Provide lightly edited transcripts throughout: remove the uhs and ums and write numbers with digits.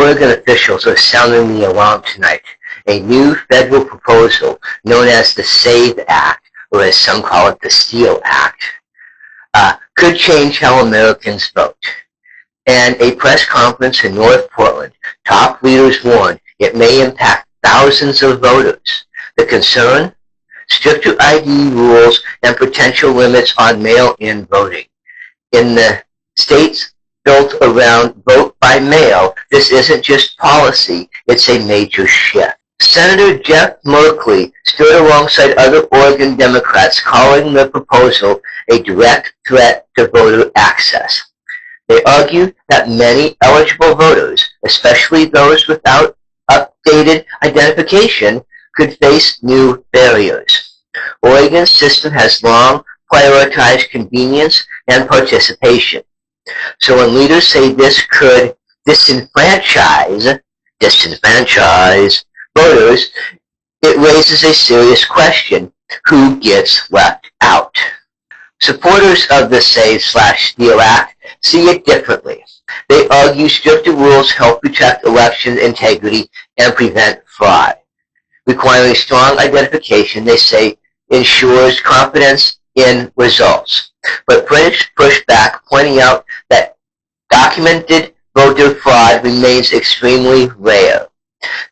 Oregon officials are sounding the alarm tonight. A new federal proposal known as the SAVE Act, or as some call it the STEAL Act, could change how Americans vote. And a press conference in North Portland, top leaders warned it may impact thousands of voters. The concern? Stricter ID rules and potential limits on mail-in voting. In the states built around vote by mail, this isn't just policy, it's a major shift. Senator Jeff Merkley stood alongside other Oregon Democrats, calling the proposal a direct threat to voter access. They argue that many eligible voters, especially those without updated identification, could face new barriers. Oregon's system has long prioritized convenience and participation. So when leaders say this could disenfranchise voters, it raises a serious question: who gets left out? Supporters of the SAVE/STEAL Act see it differently. They argue stricter rules help protect election integrity and prevent fraud. Requiring strong identification, they say, ensures confidence in results. But British push back, pointing out that documented voter fraud remains extremely rare.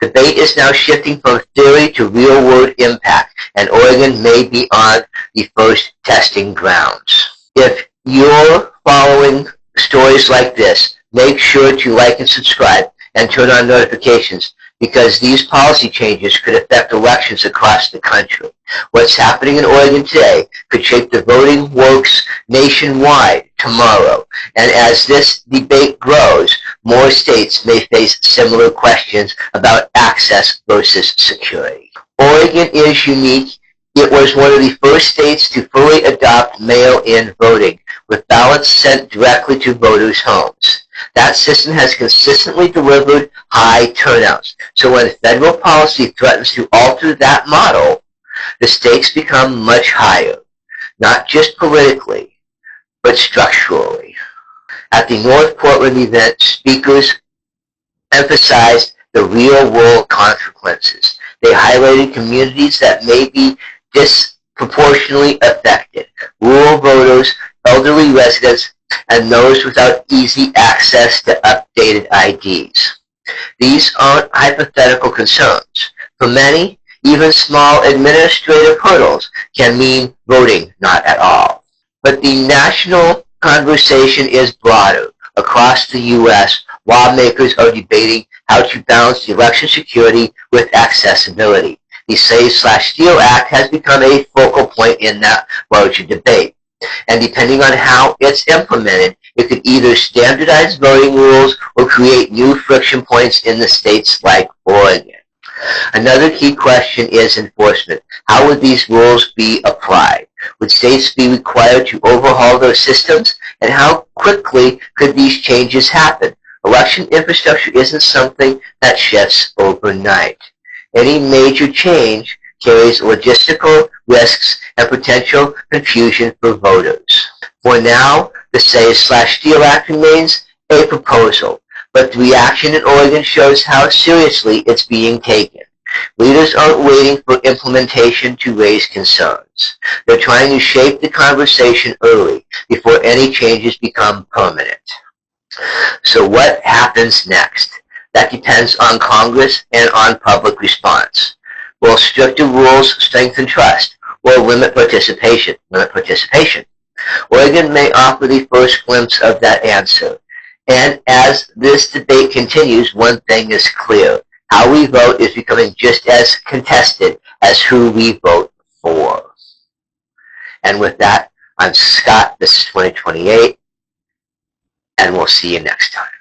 Debate is now shifting from theory to real-world impact, and Oregon may be on the first testing grounds. If you're following stories like this, make sure to like and subscribe and turn on notifications, because these policy changes could affect elections across the country. What's happening in Oregon today could shape the voting works nationwide tomorrow. And as this debate grows, more states may face similar questions about access versus security. Oregon is unique. It was one of the first states to fully adopt mail-in voting, with ballots sent directly to voters' homes. That system has consistently delivered high turnouts. So when federal policy threatens to alter that model, the stakes become much higher, not just politically, but structurally. At the North Portland event, speakers emphasized the real-world consequences. They highlighted communities that may be disproportionately affected: rural voters, elderly residents, and those without easy access to updated IDs. These aren't hypothetical concerns. For many, even small administrative hurdles can mean voting not at all. But the national conversation is broader. Across the U.S., lawmakers are debating how to balance election security with accessibility. The SAVE/STEAL Act has become a focal point in that larger debate. And depending on how it's implemented, it could either standardize voting rules or create new friction points in the states like Oregon. Another key question is enforcement. How would these rules be applied? Would states be required to overhaul their systems? And how quickly could these changes happen? Election infrastructure isn't something that shifts overnight. Any major change carries logistical risks and potential confusion for voters. For now, the SAVE/STEAL Act remains a proposal, but the reaction in Oregon shows how seriously it's being taken. Leaders aren't waiting for implementation to raise concerns. They're trying to shape the conversation early, before any changes become permanent. So what happens next? That depends on Congress and on public response. Will stricter rules strengthen trust? Or limit participation? Oregon may offer the first glimpse of that answer. And as this debate continues, one thing is clear: how we vote is becoming just as contested as who we vote for. And with that, I'm Scott. This is 2028, and we'll see you next time.